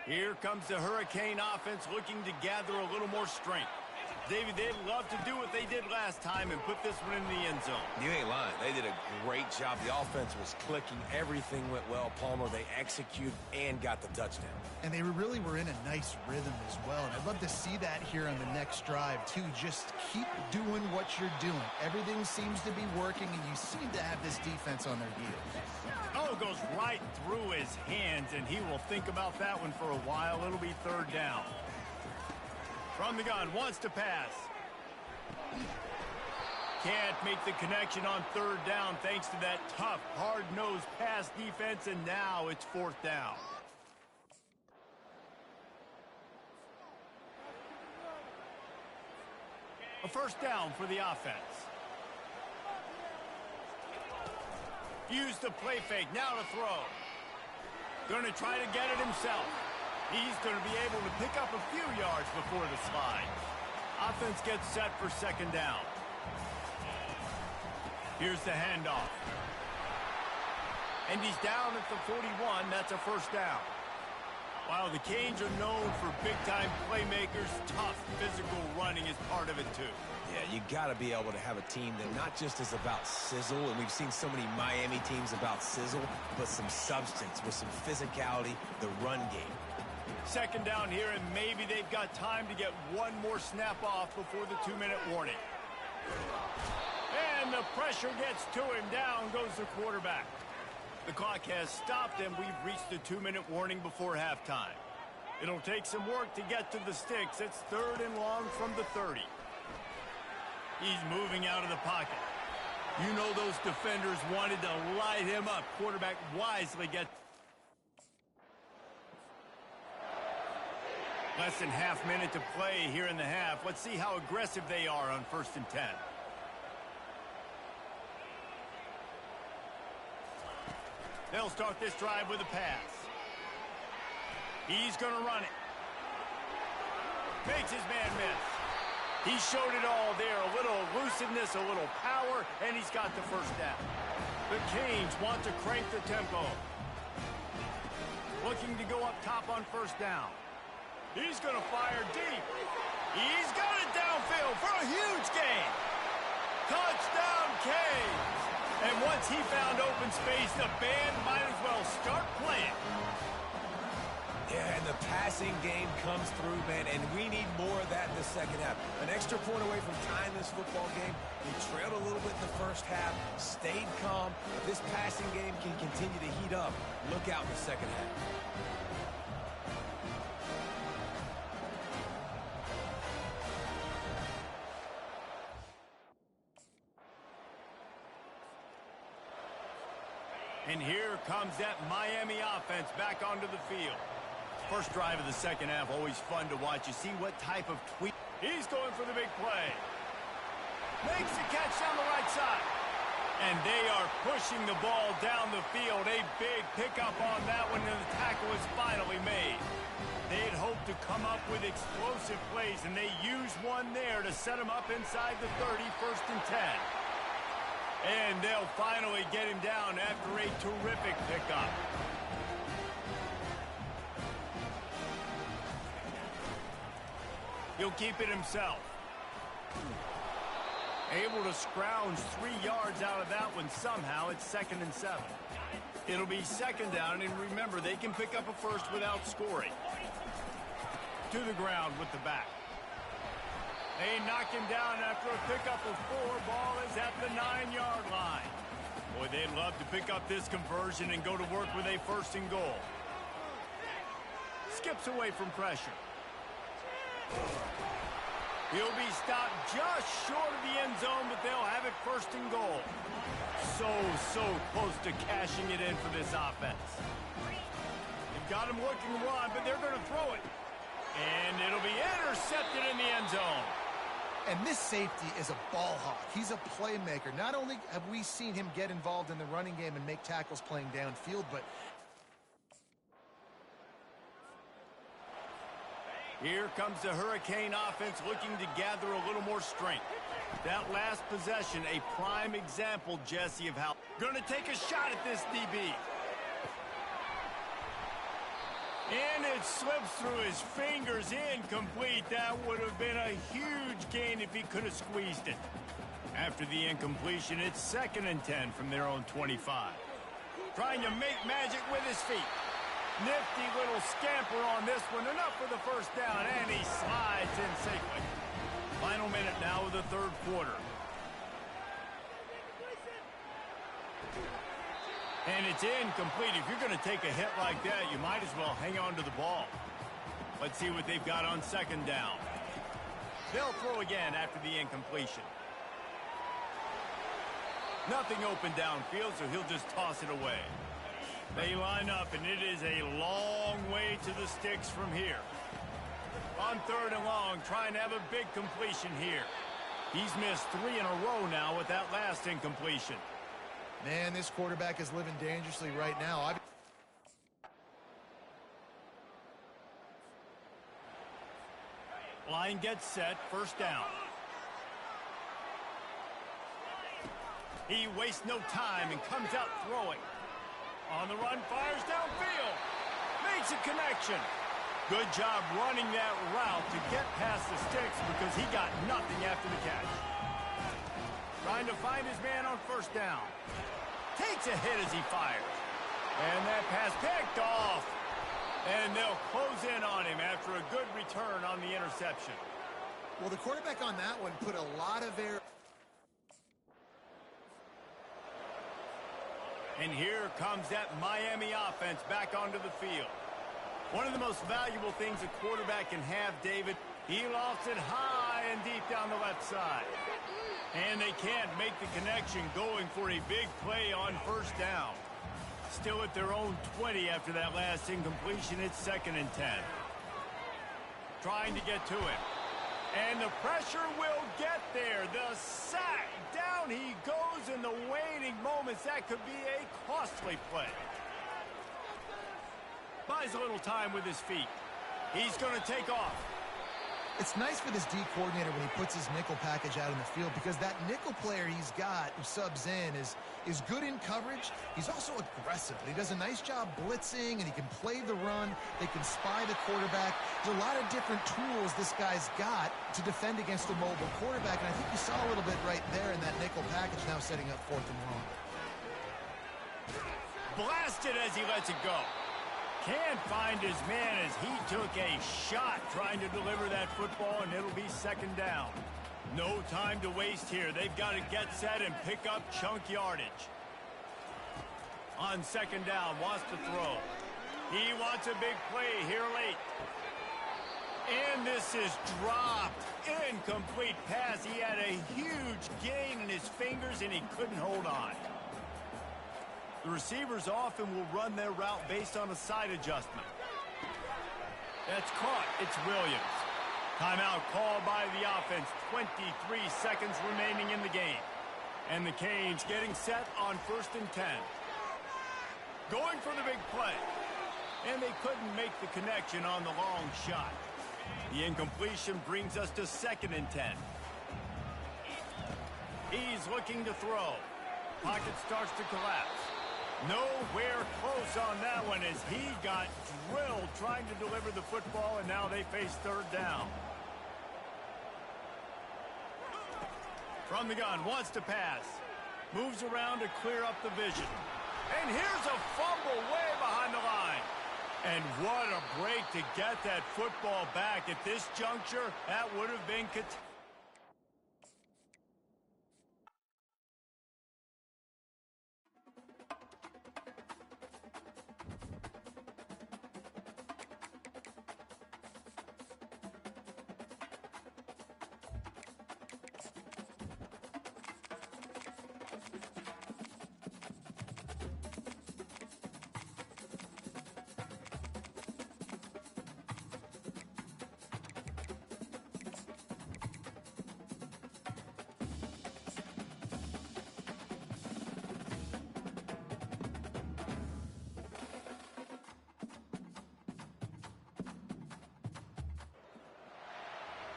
Here comes the Hurricane offense looking to gather a little more strength. David, they'd love to do what they did last time and put this one in the end zone. You ain't lying. They did a great job. The offense was clicking. Everything went well. Palmer, they executed and got the touchdown. And they really were in a nice rhythm as well. And I'd love to see that here on the next drive, too. Just keep doing what you're doing. Everything seems to be working, and you seem to have this defense on their heels. Oh, goes right through his hands, and he will think about that one for a while. It'll be third down. From the gun, wants to pass. Can't make the connection on third down thanks to that tough, hard-nosed pass defense, and now it's fourth down. A first down for the offense. Used the play fake, now to throw. Going to try to get it himself. He's going to be able to pick up a few yards before the slide. Offense gets set for second down. Here's the handoff. And he's down at the 41. That's a first down. While the Canes are known for big-time playmakers, tough physical running is part of it, too. Yeah, you got to be able to have a team that not just is about sizzle, and we've seen so many Miami teams about sizzle, but some substance with some physicality, the run game. Second down here, and maybe they've got time to get one more snap off before the 2-minute warning. And the pressure gets to him. Down goes the quarterback. The clock has stopped, and we've reached the 2-minute warning before halftime. It'll take some work to get to the sticks. It's third and long from the 30. He's moving out of the pocket. You know those defenders wanted to light him up. Quarterback wisely gets... Less than half minute to play here in the half. Let's see how aggressive they are on 1st and 10. They'll start this drive with a pass. He's going to run it. Makes his man miss. He showed it all there. A little elusiveness, a little power, and he's got the first down. The Canes want to crank the tempo. Looking to go up top on first down. He's going to fire deep. He's got it downfield for a huge gain. Touchdown, Canes. And once he found open space, the band might as well start playing. Yeah, and the passing game comes through, man, and we need more of that in the second half. An extra point away from tying this football game. We trailed a little bit in the first half, stayed calm. If this passing game can continue to heat up, look out in the second half. And here comes that Miami offense back onto the field. First drive of the second half, always fun to watch. You see what type of tweak. He's going for the big play. Makes the catch down the right side. And they are pushing the ball down the field. A big pickup on that one, and the tackle is finally made. They'd hoped to come up with explosive plays, and they used one there to set them up inside the 30, 1st and 10. And they'll finally get him down after a terrific pickup. He'll keep it himself. Able to scrounge 3 yards out of that one somehow. It's 2nd and 7. It'll be second down, and remember, they can pick up a first without scoring. To the ground with the back. They knock him down after a pickup of 4. Ball is at the 9-yard line. Boy, they'd love to pick up this conversion and go to work with a 1st and goal. Skips away from pressure. He'll be stopped just short of the end zone, but they'll have it 1st and goal. So close to cashing it in for this offense. They've got him looking to run, but they're going to throw it. And it'll be intercepted in the end zone. And this safety is a ball hawk. He's a playmaker. Not only have we seen him get involved in the running game and make tackles playing downfield, but here comes the Hurricane offense looking to gather a little more strength. That last possession, a prime example, Jesse, of how going to take a shot at this DB. And his It slips through his fingers, incomplete. That would have been a huge gain if he could have squeezed it. After the incompletion, it's 2nd and 10 from their own 25. Trying to make magic with his feet. Nifty little scamper on this one. Enough for the first down, and he slides in safely. Final minute now of the 3rd quarter. And it's incomplete. If you're going to take a hit like that, you might as well hang on to the ball. Let's see what they've got on 2nd down. They'll throw again after the incompletion. Nothing open downfield, so he'll just toss it away. They line up, and it is a long way to the sticks from here. On 3rd and long, trying to have a big completion here. He's missed 3 in a row now with that last incompletion. Man, this quarterback is living dangerously right now. Line gets set, 1st down. He wastes no time and comes out throwing. On the run, fires downfield. Makes a connection. Good job running that route to get past the sticks because he got nothing after the catch. Trying to find his man on 1st down. Takes a hit as he fires. And that pass picked off. And they'll close in on him after a good return on the interception. Well, the quarterback on that one put a lot of air. And here comes that Miami offense back onto the field. One of the most valuable things a quarterback can have, David, he lofts it high and deep down the left side. And they can't make the connection going for a big play on 1st down. Still at their own 20 after that last incompletion. It's 2nd and 10. Trying to get to him. And the pressure will get there. The sack. Down he goes in the waning moments. That could be a costly play. Buys a little time with his feet. He's going to take off. It's nice for this D coordinator when he puts his nickel package out in the field because that nickel player he's got who subs in is good in coverage. He's also aggressive. He does a nice job blitzing, and he can play the run. They can spy the quarterback. There's a lot of different tools this guy's got to defend against a mobile quarterback, and I think you saw a little bit right there in that nickel package now setting up 4th and long. Blasted as he lets it go. Can't find his man as he took a shot trying to deliver that football, and it'll be 2nd down. No time to waste here. They've got to get set and pick up chunk yardage. On 2nd down, wants to throw. He wants a big play here late. And this is dropped. Incomplete pass. He had a huge gain in his fingers, and he couldn't hold on. The receivers often will run their route based on a side adjustment. That's caught. It's Williams. Timeout called by the offense. 23 seconds remaining in the game. And the Canes getting set on 1st and 10. Going for the big play. And they couldn't make the connection on the long shot. The incompletion brings us to 2nd and 10. He's looking to throw. Pocket starts to collapse. Nowhere close on that one as he got drilled trying to deliver the football, and now they face 3rd down. From the gun, wants to pass. Moves around to clear up the vision. And here's a fumble way behind the line. And what a break to get that football back. At this juncture, that would have been catastrophic.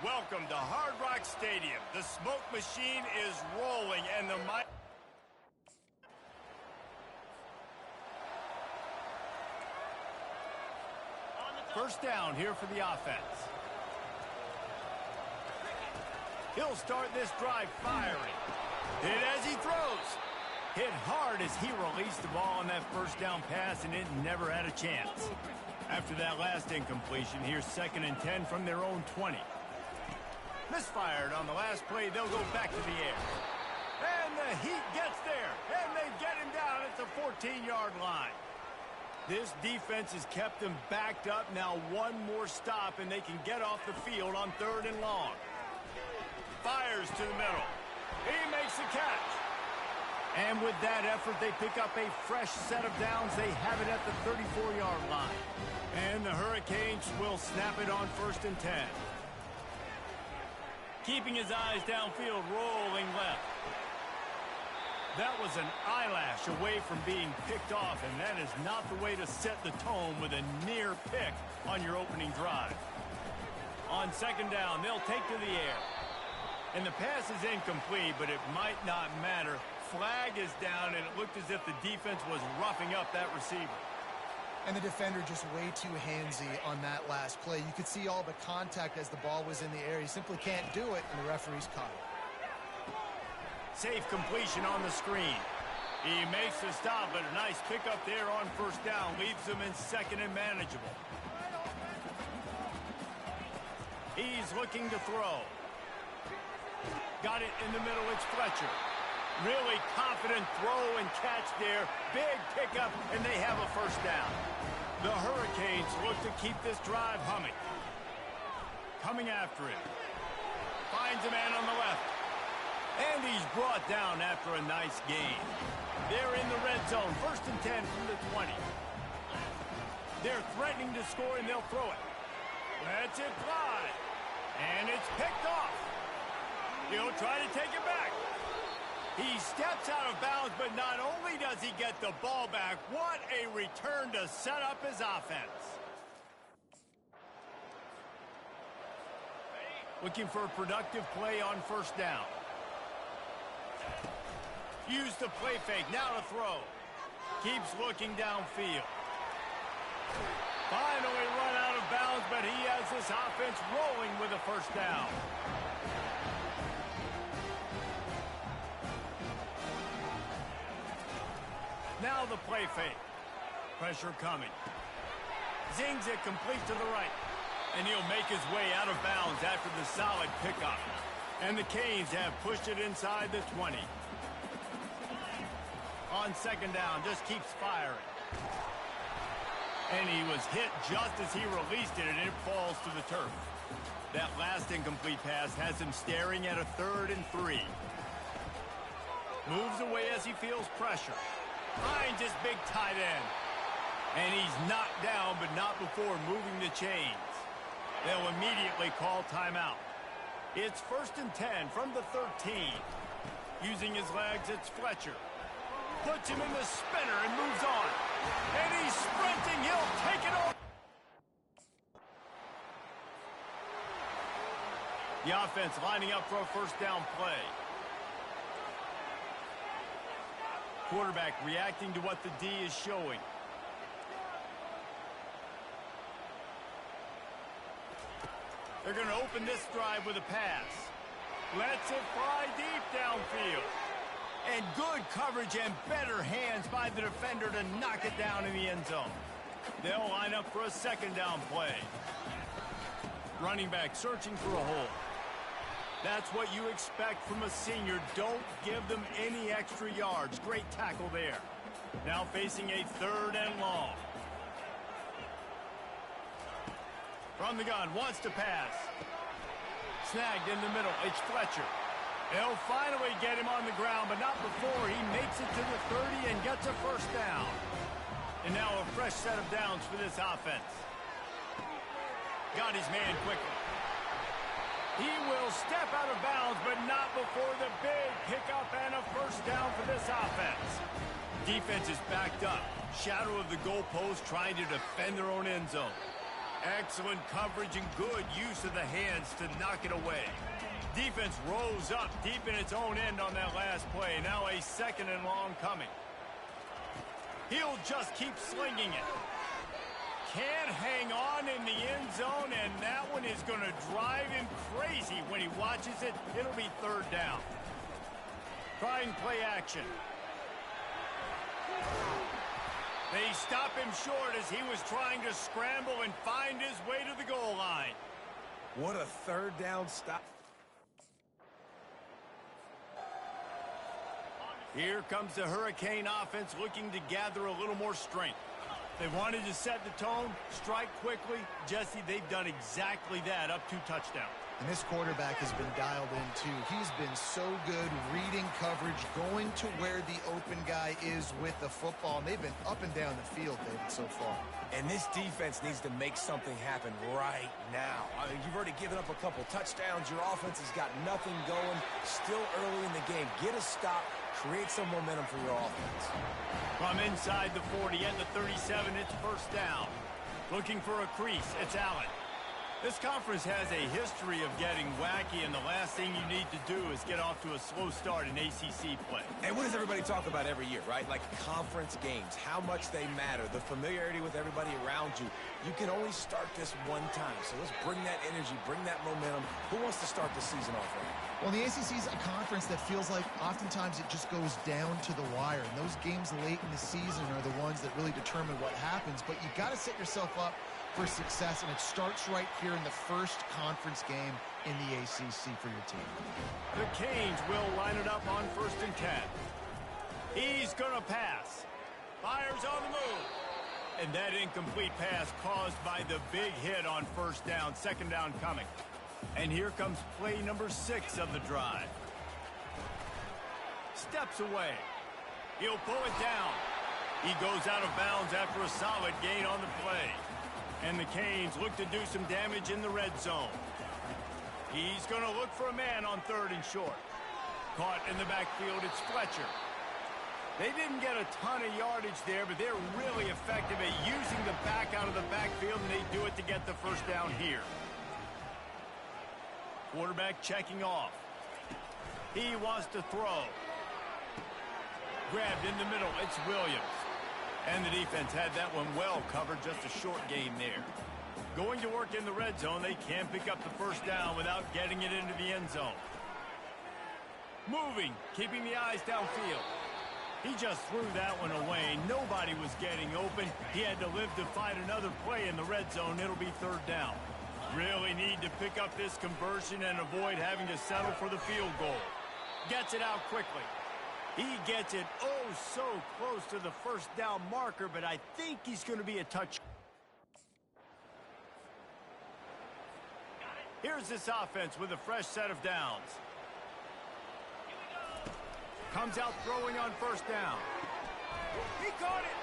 Welcome to Hard Rock Stadium. The smoke machine is rolling, and the mic... On the First down here for the offense. He'll start this drive firing. Hit as he throws. Hit hard as he released the ball on that first down pass, and it never had a chance. After that last incompletion, here's 2nd and 10 from their own 20. Misfired on the last play. They'll go back to the air. And the Heat gets there, and they get him down at the 14-yard line. This defense has kept them backed up. Now one more stop, and they can get off the field on 3rd and long. Fires to the middle. He makes the catch. And with that effort, they pick up a fresh set of downs. They have it at the 34-yard line. And the Hurricanes will snap it on 1st and 10. Keeping his eyes downfield, rolling left. That was an eyelash away from being picked off, and that is not the way to set the tone with a near pick on your opening drive. On 2nd down, they'll take to the air. And the pass is incomplete, but it might not matter. Flag is down, and it looked as if the defense was roughing up that receiver. And the defender just way too handsy on that last play. You could see all the contact as the ball was in the air. He simply can't do it, and the referee's caught it. Safe completion on the screen. He makes the stop, but a nice pickup there on 1st down. Leaves them in 2nd and manageable. He's looking to throw. Got it in the middle. It's Fletcher. Really confident throw and catch there. Big pickup, and they have a 1st down. The Hurricanes look to keep this drive humming. Coming after it. Finds a man on the left. And he's brought down after a nice gain. They're in the red zone. 1st and 10 from the 20. They're threatening to score, and they'll throw it. Lets it fly. And it's picked off. He'll try to take it back. He steps out of bounds, but not only does he get the ball back, what a return to set up his offense. Looking for a productive play on 1st down. Use the play fake, now to throw. Keeps looking downfield. Finally run out of bounds, but he has this offense rolling with a 1st down. Now the play fake. Pressure coming. Zings it complete to the right. And he'll make his way out of bounds after the solid pickup. And the Canes have pushed it inside the 20. On 2nd down, just keeps firing. And he was hit just as he released it, and it falls to the turf. That last incomplete pass has him staring at a 3rd and 3. Moves away as he feels pressure. Finds his big tight end. And he's knocked down, but not before moving the chains. They'll immediately call timeout. It's 1st and 10 from the 13. Using his legs, it's Fletcher. Puts him in the spinner and moves on. And he's sprinting. He'll take it over. The offense lining up for a 1st down play. Quarterback reacting to what the D is showing. They're going to open this drive with a pass. Lets it fly deep downfield. And good coverage and better hands by the defender to knock it down in the end zone. They'll line up for a 2nd down play. Running back searching for a hole. That's what you expect from a senior. Don't give them any extra yards. Great tackle there. Now facing a 3rd and long. From the gun, wants to pass. Snagged in the middle, it's Fletcher. They'll finally get him on the ground, but not before he makes it to the 30 and gets a 1st down. And now a fresh set of downs for this offense. Got his man quickly. He will step out of bounds, but not before the big pickup and a 1st down for this offense. Defense is backed up. Shadow of the goalpost trying to defend their own end zone. Excellent coverage and good use of the hands to knock it away. Defense rose up deep in its own end on that last play. Now a 2nd and long coming. He'll just keep slinging it. can't hang on in the end zone, and that one is going to drive him crazy when he watches it. It'll be third down. Try and play action. They stop him short as he was trying to scramble and find his way to the goal line. What a third down stop. Here comes the Hurricane offense looking to gather a little more strength. They wanted to set the tone, strike quickly. Jesse, they've done exactly that, up 2 touchdowns. And this quarterback has been dialed in, too. He's been so good reading coverage, going to where the open guy is with the football. And they've been up and down the field, David, so far. And this defense needs to make something happen right now. I mean, you've already given up a couple touchdowns. Your offense has got nothing going. Still early in the game. Get a stop. Create some momentum for your offense. From inside the 40 at the 37, it's first down. Looking for a crease, it's Allen. This conference has a history of getting wacky, and the last thing you need to do is get off to a slow start in ACC play. And what does everybody talk about every year, right? Like conference games, how much they matter, the familiarity with everybody around you. You can only start this one time, so let's bring that energy, bring that momentum. Who wants to start the season off right? Well, the ACC is a conference that feels like oftentimes it just goes down to the wire. And those games late in the season are the ones that really determine what happens. But you got to set yourself up for success, and it starts right here in the first conference game in the ACC for your team. The Canes will line it up on 1st and 10. He's going to pass. Fires on the move. And that incomplete pass caused by the big hit on first down, second down coming. And here comes play number 6 of the drive. Steps away. He'll pull it down. He goes out of bounds after a solid gain on the play. And the Canes look to do some damage in the red zone. He's going to look for a man on 3rd and short. Caught in the backfield, it's Fletcher. They didn't get a ton of yardage there, but they're really effective at using the back out of the backfield, and they do it to get the first down here. Quarterback checking off. He wants to throw. Grabbed in the middle, it's Williams. And the defense had that one well covered, just a short gain there. Going to work in the red zone, they can't pick up the first down without getting it into the end zone. Moving, keeping the eyes downfield. He just threw that one away. Nobody was getting open. He had to live to fight another play in the red zone. It'll be 3rd down. Really need to pick up this conversion and avoid having to settle for the field goal. Gets it out quickly. He gets it so close to the first down marker, but I think he's going to be a touch. Here's this offense with a fresh set of downs. Comes out throwing on first down. He caught it.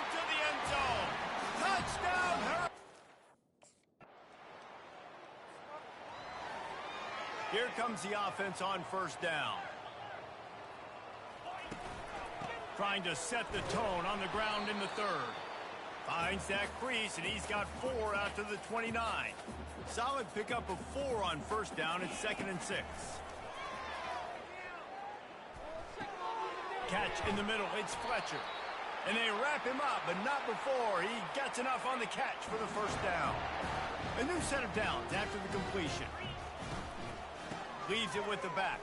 Into the end zone. Touchdown. Here comes the offense on first down. Trying to set the tone on the ground in the 3rd. Finds that crease, and he's got 4 out to the 29. Solid pickup of 4 on first down. It's 2nd and 6. Catch in the middle. It's Fletcher. And they wrap him up, but not before he gets enough on the catch for the first down. A new set of downs after the completion. Leaves it with the back.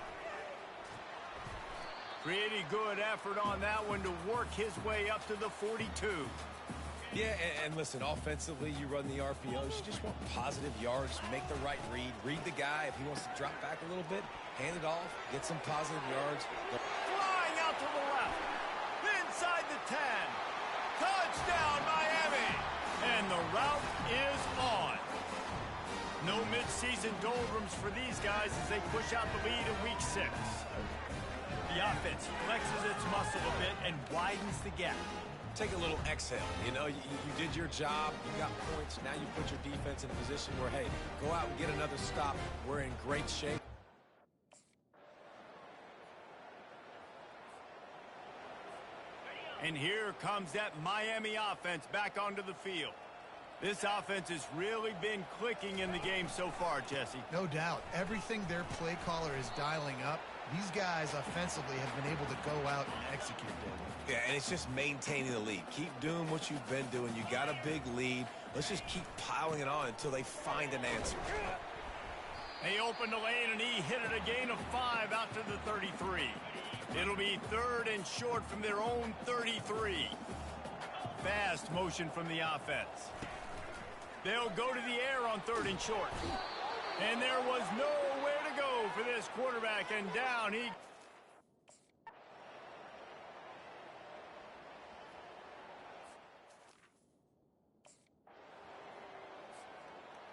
Pretty good effort on that one to work his way up to the 42. Yeah, and listen, offensively, you run the RPOs. You just want positive yards, make the right read. Read the guy. If he wants to drop back a little bit, hand it off, get some positive yards. Flying out to the left. Inside the 10. Touchdown, Miami. And the route is on. No midseason doldrums for these guys as they push out the lead in week 6. The offense flexes its muscle a bit and widens the gap. Take a little exhale. You know, you did your job. You got points. Now you put your defense in a position where, hey, go out and get another stop. We're in great shape. And here comes that Miami offense back onto the field. This offense has really been clicking in the game so far, Jesse. No doubt. Everything their play caller is dialing up, these guys offensively have been able to go out and execute, David. Yeah, and it's just maintaining the lead. Keep doing what you've been doing. You got a big lead. Let's just keep piling it on until they find an answer. They opened the lane, and he hit it a gain of 5 out to the 33. It'll be 3rd and short from their own 33. Fast motion from the offense. They'll go to the air on 3rd and short. And there was nowhere to go for this quarterback, and down he...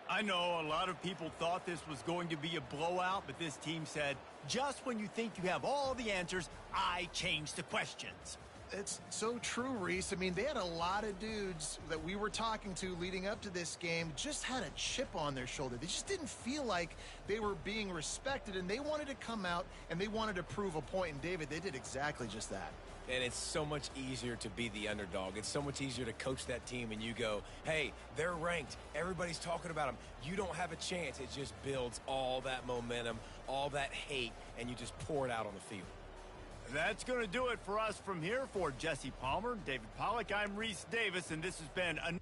I know a lot of people thought this was going to be a blowout, but this team said, just when you think you have all the answers, I change the questions. It's so true, Reese. I mean, they had a lot of dudes that we were talking to leading up to this game just had a chip on their shoulder. They just didn't feel like they were being respected, and they wanted to come out and they wanted to prove a point. And, David, they did exactly just that. And it's so much easier to be the underdog. It's so much easier to coach that team and you go, hey, they're ranked. Everybody's talking about them. You don't have a chance. It just builds all that momentum, all that hate, and you just pour it out on the field. That's going to do it for us from here. For Jesse Palmer, David Pollack, I'm Reese Davis, and this has been a...